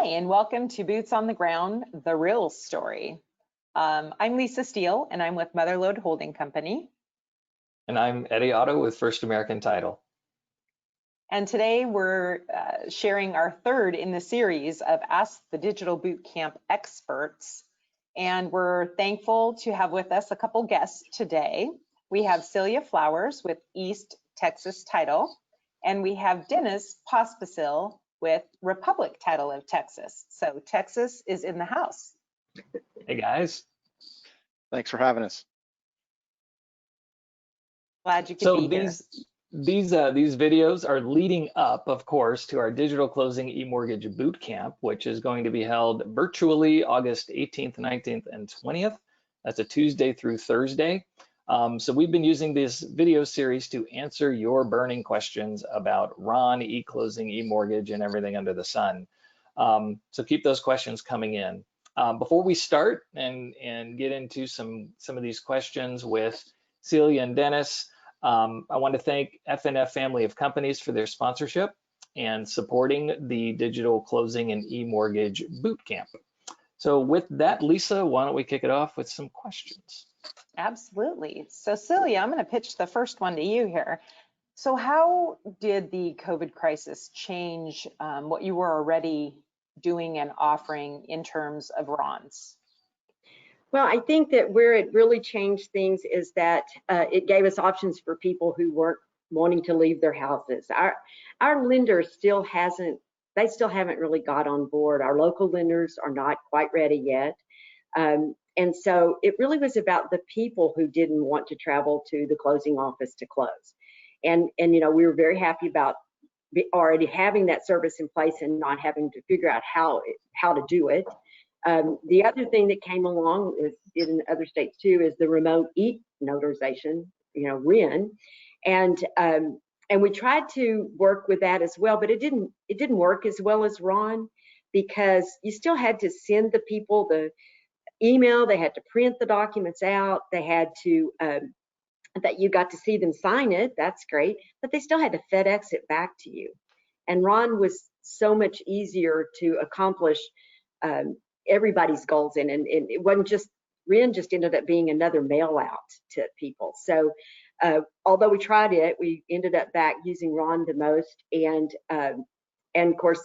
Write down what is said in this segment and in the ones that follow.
Hi, and welcome to Boots on the Ground, the real story. I'm Lisa Steele, and I'm with Motherlode Holding Company. And I'm Eddie Otto with First American Title. And today we're sharing our third in the series of Ask the Digital Bootcamp Experts. And we're thankful to have with us a couple guests today. We have Celia Flowers with East Texas Title, and we have Dennis Pospisil with Republic Title of Texas. So Texas is in the house. Hey guys. Thanks for having us. Glad you could be here. These videos are leading up, of course, to our Digital Closing eMortgage Bootcamp, which is going to be held virtually August 18th, 19th, and 20th. That's a Tuesday through Thursday. So we've been using this video series to answer your burning questions about RON, e-closing, eMortgage, and everything under the sun. So keep those questions coming in. Before we start and get into some of these questions with Celia and Dennis, I want to thank FNF Family of Companies for their sponsorship and supporting the Digital Closing and eMortgage Bootcamp. So with that, Lisa, why don't we kick it off with some questions? Absolutely. So Celia, I'm going to pitch the first one to you here. So how did the COVID crisis change what you were already doing and offering in terms of RONs? Well, I think that where it really changed things is that it gave us options for people who weren't wanting to leave their houses. Our lenders still haven't really got on board. Our local lenders are not quite ready yet. And so it really was about the people who didn't want to travel to the closing office to close. And you know, we were very happy about already having that service in place and not having to figure out how to do it. The other thing that came along is in other states too is the remote e-notarization, you know, REN, and we tried to work with that as well, but it didn't work as well as RON because you still had to send the people the email, they had to print the documents out, they had to that you got to see them sign it, that's great, but they still had to FedEx it back to you. And RON was so much easier to accomplish everybody's goals in, and it wasn't just, REN just ended up being another mail out to people. So although we tried it, we ended up back using RON the most, and of course,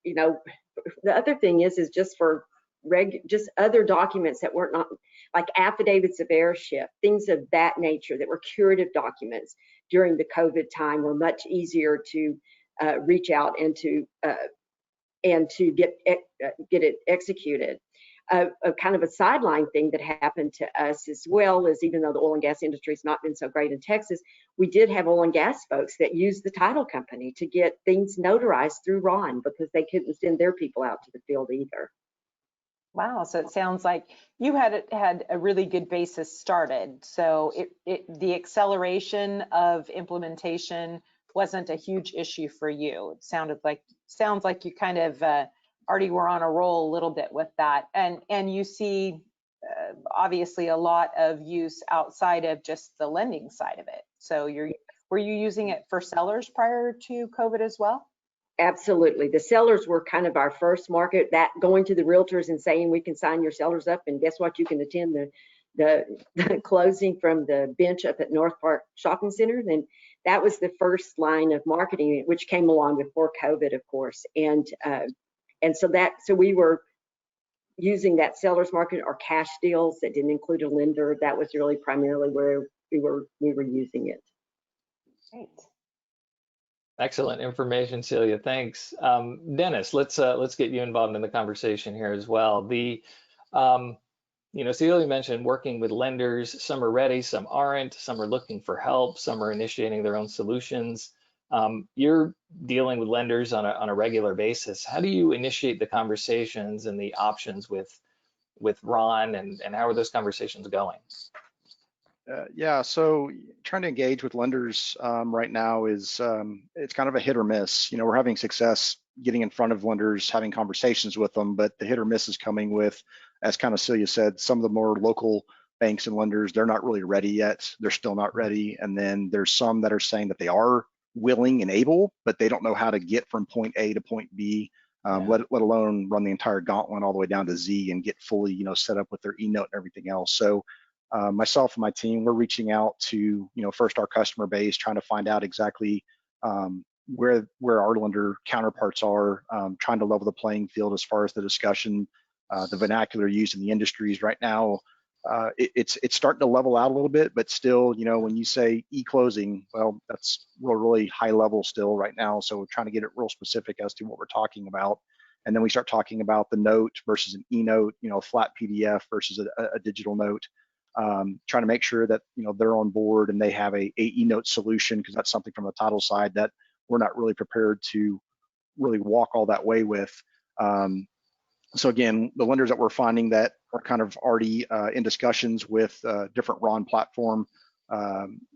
you know, the other thing is just for just other documents that weren't not like affidavits of heirship, things of that nature that were curative documents during the COVID time were much easier to reach out and to get it executed. A kind of a sideline thing that happened to us as well is, even though the oil and gas industry has not been so great in Texas, we did have oil and gas folks that used the title company to get things notarized through RON because they couldn't send their people out to the field either. Wow, so it sounds like you had a really good basis started. So the acceleration of implementation wasn't a huge issue for you. It sounds like you kind of already were on a roll a little bit with that, and you see obviously a lot of use outside of just the lending side of it. So were you using it for sellers prior to COVID as well? Absolutely. The sellers were kind of our first market, that going to the realtors and saying, we can sign your sellers up, and guess what, you can attend the closing from the bench up at North Park Shopping Center. And that was the first line of marketing, which came along before COVID, of course. And so we were using that sellers market or cash deals that didn't include a lender. That was really primarily where we were using it. Great. Excellent information, Celia. Thanks. Dennis, let's get you involved in the conversation here as well. You know, Celia mentioned working with lenders. Some are ready, some aren't. Some are looking for help. Some are initiating their own solutions. You're dealing with lenders on a regular basis. How do you initiate the conversations and the options with RON, and how are those conversations going? Yeah, so trying to engage with lenders right now is it's kind of a hit or miss. You know, we're having success getting in front of lenders, having conversations with them, but the hit or miss is coming with, as kind of Celia said, some of the more local banks and lenders, they're not really ready yet. They're still not ready. And then there's some that are saying that they are willing and able, but they don't know how to get from point A to point B Yeah. let alone run the entire gauntlet all the way down to Z and get fully, set up with their eNote and everything else. So myself and my team, we're reaching out to, first our customer base, trying to find out exactly where our lender counterparts are, trying to level the playing field as far as the discussion, the vernacular used in the industries right now. It's starting to level out a little bit, but still, when you say e-closing, well, that's really high level still right now. So we're trying to get it real specific as to what we're talking about. And then we start talking about the note versus an e-note, flat PDF versus a digital note. Trying to make sure that they're on board and they have a e-note solution, because that's something from the title side that we're not really prepared to really walk all that way with. So again, the lenders that we're finding that are kind of already in discussions with different RON platform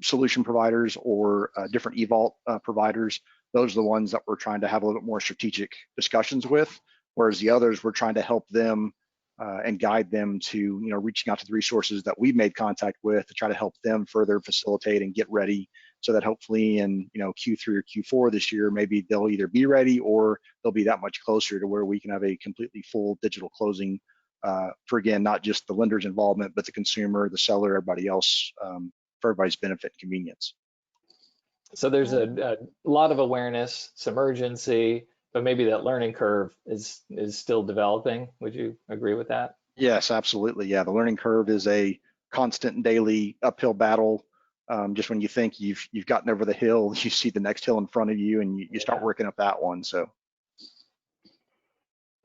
solution providers or different eVault providers, those are the ones that we're trying to have a little bit more strategic discussions with, whereas the others, we're trying to help them and guide them to, reaching out to the resources that we've made contact with to try to help them further facilitate and get ready, so that hopefully in Q3 or Q4 this year, maybe they'll either be ready or they'll be that much closer to where we can have a completely full digital closing for, again, not just the lender's involvement, but the consumer, the seller, everybody else, for everybody's benefit and convenience. So there's a lot of awareness, some urgency, but maybe that learning curve is still developing. Would you agree with that? Yes, absolutely. Yeah, the learning curve is a constant daily uphill battle. Just when you think you've gotten over the hill, you see the next hill in front of you, and you start working up that one. So,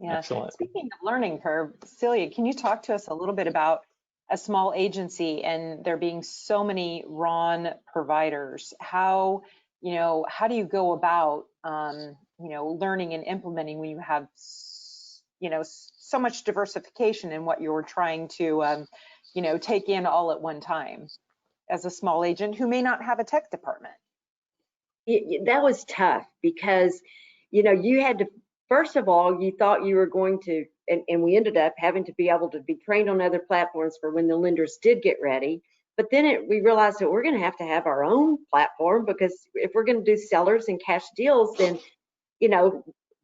Yeah. Excellent. Speaking of learning curve, Celia, can you talk to us a little bit about a small agency and there being so many RON providers? How do you go about learning and implementing when you have so much diversification in what you're trying to take in all at one time as a small agent who may not have a tech department? That was tough because you had to, first of all, you thought you were going to, and we ended up having to be able to be trained on other platforms for when the lenders did get ready. But then we realized that we're going to have our own platform, because if we're going to do sellers and cash deals, then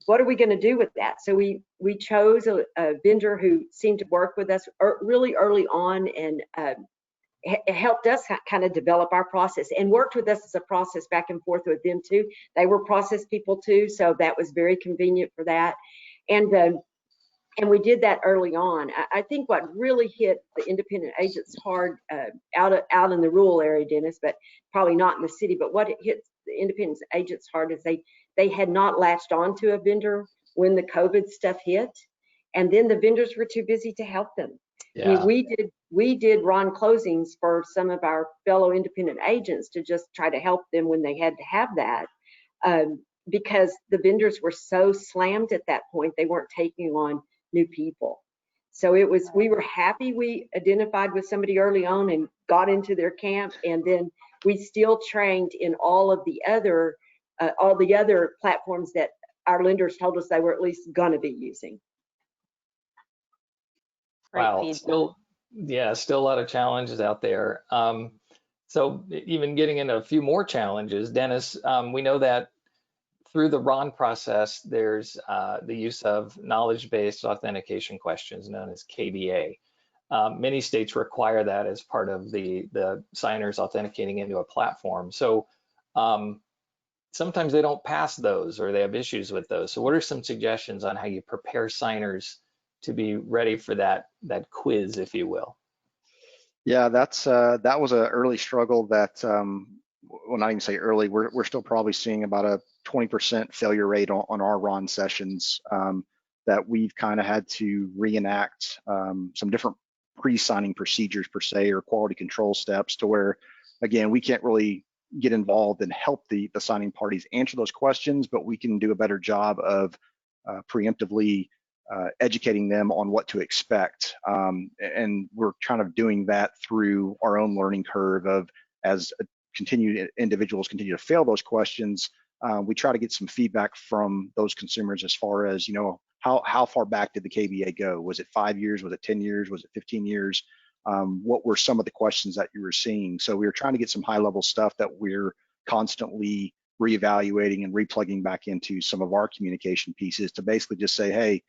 what are we going to do with that? So we chose a vendor who seemed to work with us really early on, and helped us kind of develop our process, and worked with us as a process back and forth with them too. They were process people too, so that was very convenient for that. And we did that early on. I think what really hit the independent agents hard out in the rural area, Dennis, but probably not in the city, but what it hit the independent agents hard is they had not latched on to a vendor when the COVID stuff hit, and then the vendors were too busy to help them. Yeah. I mean, we did RON closings for some of our fellow independent agents to just try to help them when they had to have that, because the vendors were so slammed at that point, they weren't taking on new people. So we were happy we identified with somebody early on and got into their camp, and then we still trained in all the other platforms that our lenders told us they were at least going to be using. Wow, still a lot of challenges out there. So even getting into a few more challenges, Dennis, we know that through the RON process, there's the use of knowledge-based authentication questions known as KBA. Many states require that as part of the signers authenticating into a platform. So sometimes they don't pass those, or they have issues with those. So what are some suggestions on how you prepare signers to be ready for that quiz, if you will? Yeah, that was an early struggle that, well, not even say early, we're still probably seeing about a 20% failure rate on our RON sessions, that we've kind of had to reenact some different pre-signing procedures per se, or quality control steps, to where, again, we can't really get involved and help the signing parties answer those questions, but we can do a better job of preemptively educating them on what to expect. And we're kind of doing that through our own learning curve of, as individuals continue to fail those questions, we try to get some feedback from those consumers as far as, how far back did the KBA go? Was it 5 years? Was it 10 years? Was it 15 years? What were some of the questions that you were seeing? So we were trying to get some high level stuff that we're constantly reevaluating and replugging back into some of our communication pieces to basically just say, hey,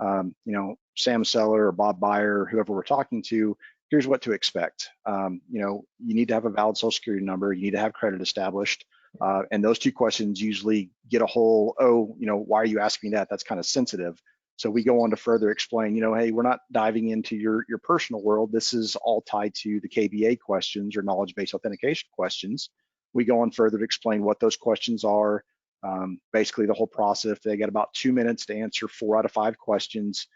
you know, Sam Seller or Bob Buyer, whoever we're talking to, here's what to expect. You know, you need to have a valid social security number, you need to have credit established. And those two questions usually get a whole, oh, you know, why are you asking that? That's kind of sensitive. So we go on to further explain, you know, hey, we're not diving into your personal world. This is all tied to the KBA questions or knowledge-based authentication questions. We go on further to explain what those questions are, basically the whole process. They get about 2 minutes to answer 4 out of 5 questions.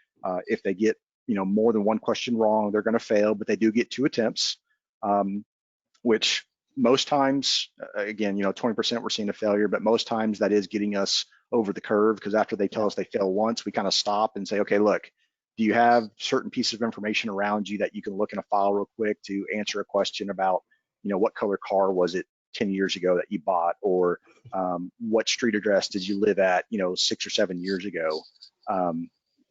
If they get, you know, more than one question wrong, they're going to fail, but they do get 2 attempts, which most times, again, you know, 20% we're seeing a failure, but most times that is getting us over the curve, because after they tell us they fail once, we kind of stop and say, okay, look, do you have certain pieces of information around you that you can look in a file real quick to answer a question about, you know, what color car was it 10 years ago that you bought, or what street address did you live at, you know, 6 or 7 years ago?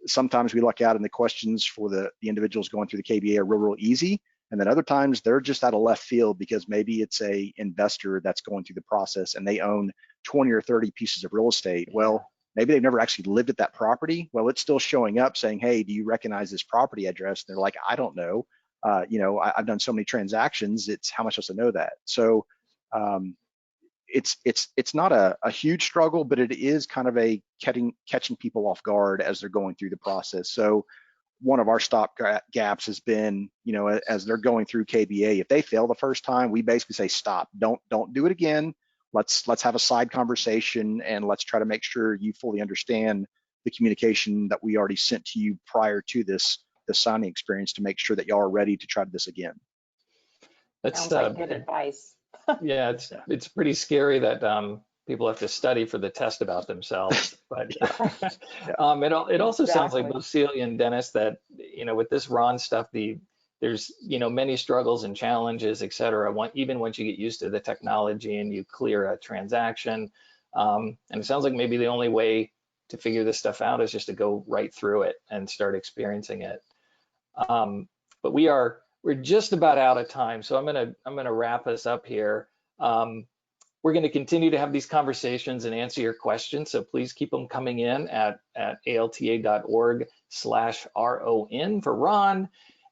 Sometimes we luck out and the questions for the individuals going through the KBA are real easy. And then other times they're just out of left field because maybe it's a investor that's going through the process and they own 20 or 30 pieces of real estate. Well, maybe they've never actually lived at that property. Well, it's still showing up saying, hey, do you recognize this property address? And they're like, I don't know. You know, I've done so many transactions. It's how much else I know that. So it's not a huge struggle, but it is kind of a catching people off guard as they're going through the process. So one of our stop gaps has been, you know, as they're going through KBA, if they fail the first time, we basically say, stop, don't do it again. Let's have a side conversation and let's try to make sure you fully understand the communication that we already sent to you prior to the signing experience to make sure that y'all are ready to try this again. Sounds like good advice. Yeah, it's pretty scary that people have to study for the test about themselves. But it also sounds like both Celia and Dennis that, you know, with this Ron stuff, there's, you know, many struggles and challenges, et cetera. Even once you get used to the technology and you clear a transaction, and it sounds like maybe the only way to figure this stuff out is just to go right through it and start experiencing it. But we're just about out of time, so I'm gonna wrap us up here. We're going to continue to have these conversations and answer your questions, so please keep them coming in at alta.org/RON for Ron.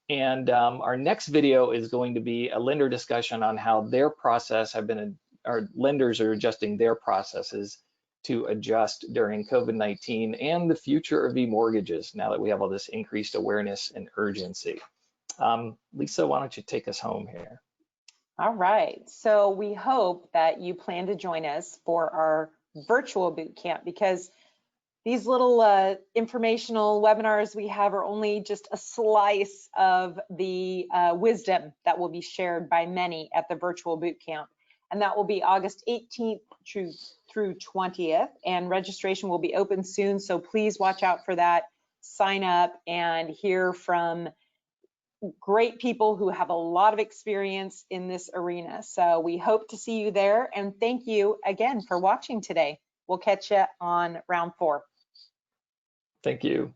And our next video is going to be a lender discussion on how their process our lenders are adjusting their processes to adjust during COVID-19 and the future of e-mortgages now that we have all this increased awareness and urgency. Lisa, why don't you take us home here? All right, so we hope that you plan to join us for our virtual boot camp, because these little informational webinars we have are only just a slice of the wisdom that will be shared by many at the virtual boot camp. And that will be August 18th through 20th, and registration will be open soon. So please watch out for that, sign up and hear from great people who have a lot of experience in this arena. So we hope to see you there, and thank you again for watching today. We'll catch you on round 4. Thank you.